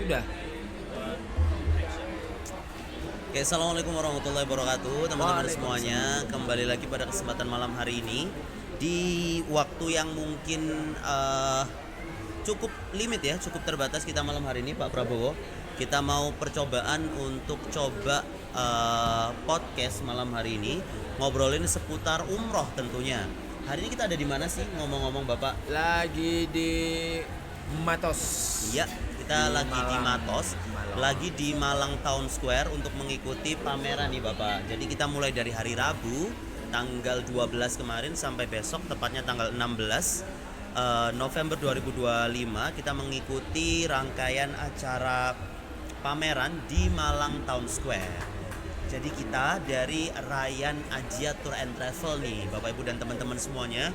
Sudah. Oke, assalamualaikum warahmatullahi wabarakatuh, teman-teman semuanya. Kembali lagi pada kesempatan malam hari ini di waktu yang mungkin cukup limit ya, cukup terbatas kita malam hari ini, Pak Prabowo. Kita mau percobaan untuk coba podcast malam hari ini ngobrolin seputar umroh tentunya. Hari ini kita ada di mana sih ngomong-ngomong, Bapak? Lagi di Matos. Iya, kita lagi di Malang. Matos, lagi di Malang Town Square untuk mengikuti pameran nih Bapak. Jadi kita mulai dari hari Rabu tanggal 12 kemarin sampai besok tepatnya tanggal 16 November 2025 kita mengikuti rangkaian acara pameran di Malang Town Square. Jadi kita dari Ryan Ajia Tour and Travel nih Bapak Ibu dan teman-teman semuanya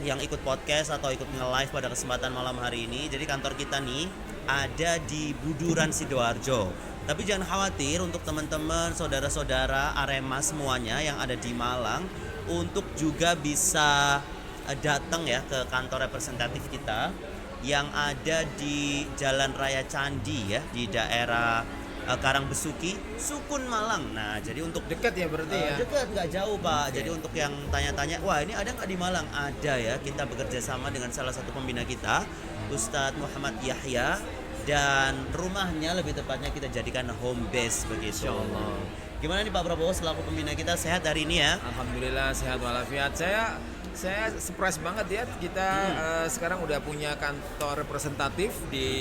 yang ikut podcast atau ikut nge-live pada kesempatan malam hari ini. Jadi kantor kita nih ada di Buduran Sidoarjo. Tapi jangan khawatir untuk teman-teman, saudara-saudara Arema semuanya yang ada di Malang untuk juga bisa datang ya ke kantor representatif kita yang ada di Jalan Raya Candi ya, di daerah Karangbesuki, Sukun Malang. Nah, jadi untuk Dekat ya berarti ya. dekat, nggak jauh Pak. Oke. Jadi untuk yang tanya-tanya, wah ini ada nggak di Malang? Ada ya. Kita bekerja sama dengan salah satu pembina kita, Ustadz Muhammad Yahya, dan rumahnya lebih tepatnya kita jadikan home base begitu. Insyaallah. Gimana nih Pak Prabowo selaku pembina kita, sehat hari ini ya? Alhamdulillah sehat walafiat. Saya surprise banget ya kita sekarang udah punya kantor representatif di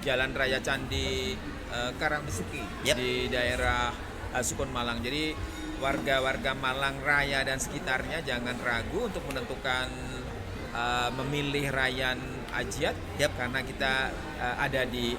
Jalan Raya Candi Karangbesuki. Yap. Di daerah Sukun Malang. Jadi warga-warga Malang Raya dan sekitarnya jangan ragu untuk menentukan memilih Ryan Ajiat. Yap. Karena kita ada di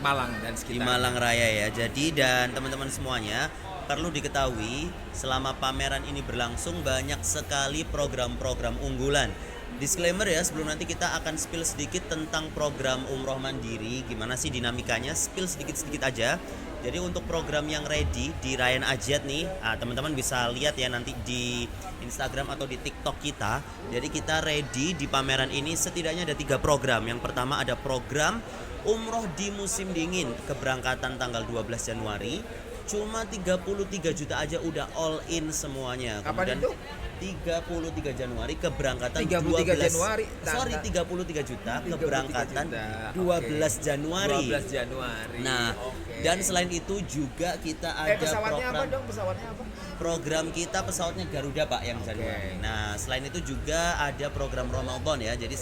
Malang dan Di sekitarnya. Malang Raya ya. Jadi dan teman-teman semuanya perlu diketahui selama pameran ini berlangsung banyak sekali program-program unggulan. Disclaimer ya, sebelum nanti kita akan spill sedikit tentang program umroh mandiri, gimana sih dinamikanya, spill sedikit-sedikit aja. Jadi untuk program yang ready di Ryan Ajiat nih, teman-teman bisa lihat ya nanti di Instagram atau di TikTok kita. Jadi kita ready di pameran ini setidaknya ada 3 program. Yang pertama ada program umroh di musim dingin, keberangkatan tanggal 12 Januari. Cuma 33 juta aja udah all in semuanya. Kapan itu? 33 Januari keberangkatan 33 12 Januari. 33 juta 33 keberangkatan juta. 12 Januari. 12 Januari. Nah, Oke. dan selain itu juga kita ada pesawatnya program apa dong? Pesawatnya apa? program kita pesawatnya Garuda Pak yang Januari. Nah, selain itu juga ada program Ramadan ya. Jadi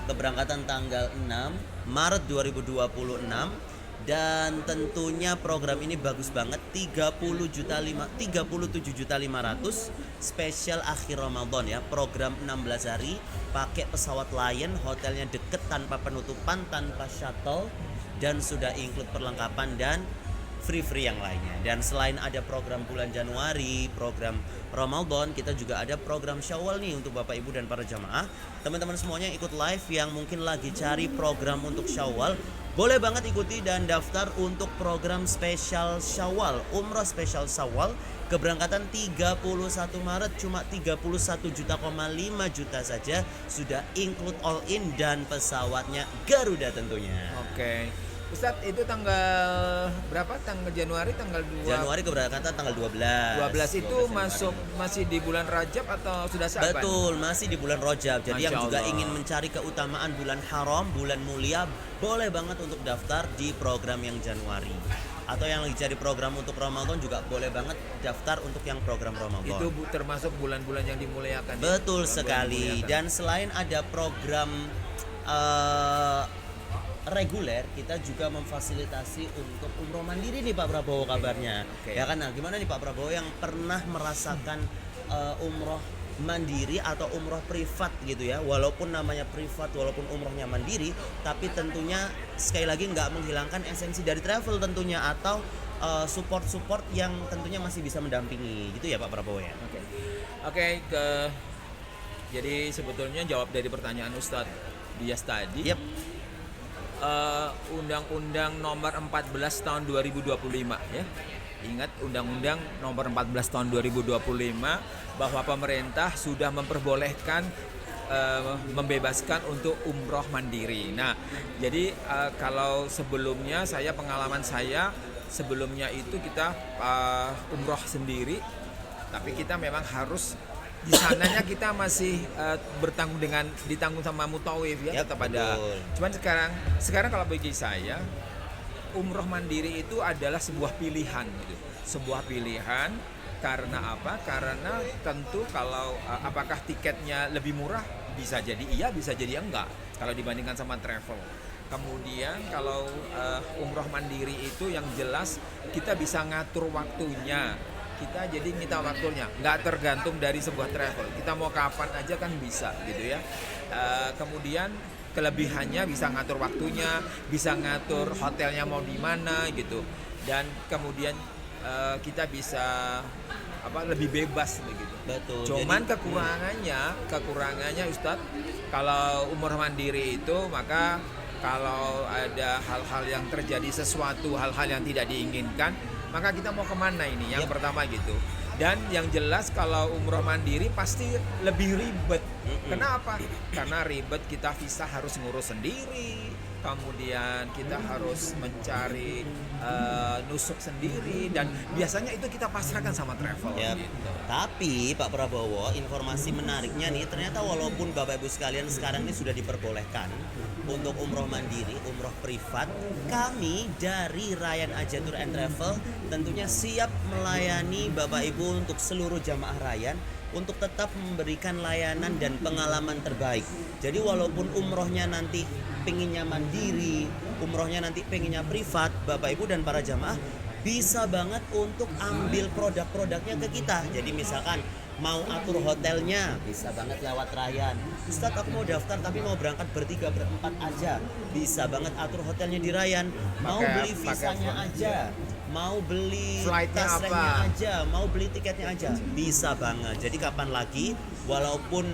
keberangkatan tanggal 6 Maret 2026. Dan tentunya program ini bagus banget 37 juta 500 spesial akhir Ramadan ya. Program 16 hari pakai pesawat Lion, hotelnya deket tanpa penutupan, tanpa shuttle dan sudah include perlengkapan dan free yang lainnya. Dan selain ada program bulan Januari, program Ramadan, kita juga ada program Syawal nih untuk Bapak Ibu dan para jamaah. Teman-teman semuanya ikut live yang mungkin lagi cari program untuk Syawal, boleh banget ikuti dan daftar untuk program spesial Syawal, umroh spesial Syawal. Keberangkatan 31 Maret cuma 31,5 juta saja, sudah include all in dan pesawatnya Garuda tentunya. Oke. Ustadz, itu tanggal berapa? Tanggal Januari, tanggal 2. Januari keberangkatan tanggal 12. 12 itu 12 masuk masih di bulan Rajab atau sudah Syaban? Betul, masih di bulan Rajab. Jadi yang Masya juga Allah. ingin mencari keutamaan bulan haram, bulan mulia, boleh banget untuk daftar di program yang Januari. Atau yang lagi cari program untuk Ramadan juga boleh banget daftar untuk yang program Ramadan. Itu termasuk bulan-bulan yang dimuliakan. ya? Betul Bulan-bulan sekali. dimuliakan. Dan selain ada program reguler, kita juga memfasilitasi untuk umroh mandiri nih Pak Prabowo kabarnya. Oke. Ya kan, nah gimana nih Pak Prabowo yang pernah merasakan umroh mandiri atau umroh privat gitu ya, walaupun namanya privat, walaupun umrohnya mandiri, tapi tentunya sekali lagi nggak menghilangkan esensi dari travel tentunya, atau support yang tentunya masih bisa mendampingi gitu ya Pak Prabowo ya. Oke, jadi sebetulnya jawab dari pertanyaan Ustadz Dias tadi. Yep. Undang-Undang Nomor 14 Tahun 2025 ya. Ingat Undang-Undang Nomor 14 Tahun 2025 bahwa pemerintah sudah memperbolehkan membebaskan untuk umroh mandiri. Nah, jadi kalau sebelumnya pengalaman saya sebelumnya itu kita umroh sendiri, tapi kita memang harus di sananya kita masih ditanggung sama mutawif ya, tetap ada. Cuman sekarang kalau bagi saya umroh mandiri itu adalah sebuah pilihan gitu. Sebuah pilihan karena apa? Karena tentu kalau apakah tiketnya lebih murah, bisa jadi iya, bisa jadi enggak kalau dibandingkan sama travel. Kemudian kalau umroh mandiri itu yang jelas kita bisa ngatur waktunya. Kita jadi minta waktunya, nggak tergantung dari sebuah travel. Kita mau kapan aja kan bisa gitu ya. Kemudian kelebihannya bisa ngatur waktunya, bisa ngatur hotelnya mau di mana gitu. Dan kemudian kita bisa lebih bebas begitu. Betul. Cuman kekurangannya Ustadz, kalau umroh mandiri itu maka kalau ada hal-hal yang terjadi hal-hal yang tidak diinginkan, maka kita mau kemana ini? Yang pertama gitu. Dan yang jelas kalau umroh mandiri pasti lebih ribet. Kenapa? Karena ribet, kita visa harus ngurus sendiri, kemudian kita harus mencari nusuk sendiri, dan biasanya itu kita pasrahkan sama travel. Gitu. Tapi Pak Prabowo, informasi menariknya nih, ternyata walaupun Bapak Ibu sekalian sekarang ini sudah diperbolehkan untuk umroh mandiri, umroh privat, kami dari Ryan Aja Tour and Travel tentunya siap melayani Bapak Ibu untuk seluruh jamaah Ryan untuk tetap memberikan layanan dan pengalaman terbaik. Jadi walaupun umrohnya nanti pengennya mandiri, umrohnya nanti pengennya privat, Bapak Ibu dan para jamaah bisa banget untuk ambil produk-produknya ke kita. Jadi misalkan mau atur hotelnya, bisa banget lewat Ryan. Ustadz, aku mau daftar tapi mau berangkat bertiga berempat aja, bisa banget atur hotelnya di Ryan. Mau beli visanya aja, mau beli tas remnya aja, mau beli tiketnya aja, bisa banget. Jadi kapan lagi, walaupun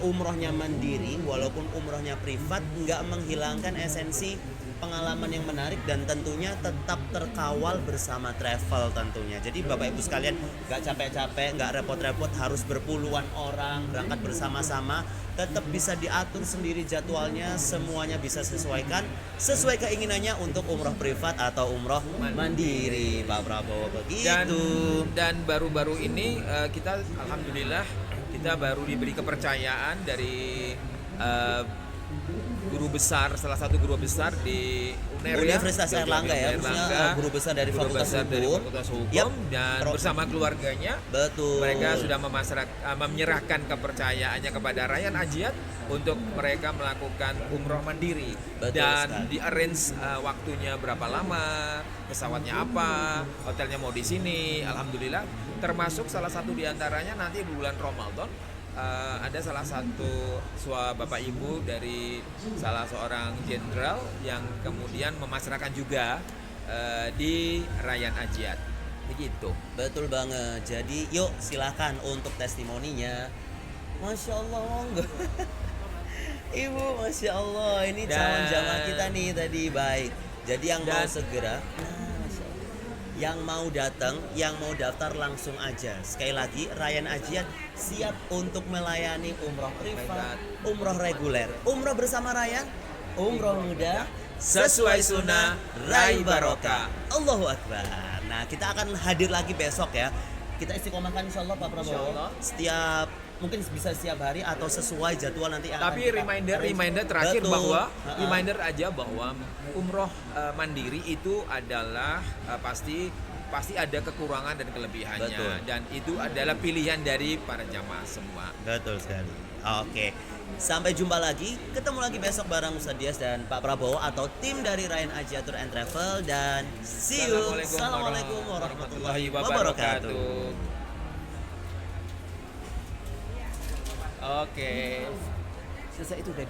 umrohnya mandiri, walaupun umrohnya privat, nggak menghilangkan esensi pengalaman yang menarik dan tentunya tetap terkawal bersama travel tentunya. Jadi Bapak Ibu sekalian nggak capek-capek, nggak repot-repot harus berpuluhan orang berangkat bersama-sama, tetap bisa diatur sendiri jadwalnya, semuanya bisa sesuai keinginannya untuk umroh privat atau umroh mandiri, Pak Prabowo, begitu. Dan baru-baru ini kita alhamdulillah kita baru diberi kepercayaan dari salah satu guru besar di Universitas Airlangga ya, guru besar dari Fakultas Hukum, dan bersama keluarganya. Betul. Mereka sudah menyerahkan kepercayaannya kepada Ryan Ajiat untuk mereka melakukan umroh mandiri. Betul, dan sekali. di arrange waktunya berapa lama, pesawatnya apa, hotelnya mau di sini. Alhamdulillah, termasuk salah satu diantaranya nanti bulan Ramadan. Ada salah satu bapak ibu dari salah seorang jenderal yang kemudian memasrahkan juga di Ryan Ajiat, begitu. Betul banget. Jadi yuk silakan untuk testimoninya. Masya Allah. Ibu, Masya Allah, ini calon jamaah kita nih tadi, baik. Jadi yang mau segera, yang mau datang, yang mau daftar langsung aja. Sekali lagi, Ryan Ajiat siap untuk melayani umroh privat, umroh reguler, umroh bersama Ryan, umroh muda, sesuai sunnah, raih barokah. Allahu Akbar. Nah, kita akan hadir lagi besok ya. Kita istiqomahkan insya Allah Pak Prabowo. Setiap mungkin bisa setiap hari atau sesuai jadwal nanti. Tapi reminder terakhir. Betul. Bahwa reminder aja bahwa umroh mandiri itu adalah pasti ada kekurangan dan kelebihannya. Betul. Dan itu adalah pilihan dari para jamaah semua. Betul sekali. Oke. Sampai jumpa lagi, ketemu lagi besok bareng Ustadz Dias dan Pak Prabowo atau tim dari Ryan Aja Tour and Travel, dan see you. Assalamualaikum warahmatullahi wabarakatuh. Oke. Selesai itu udah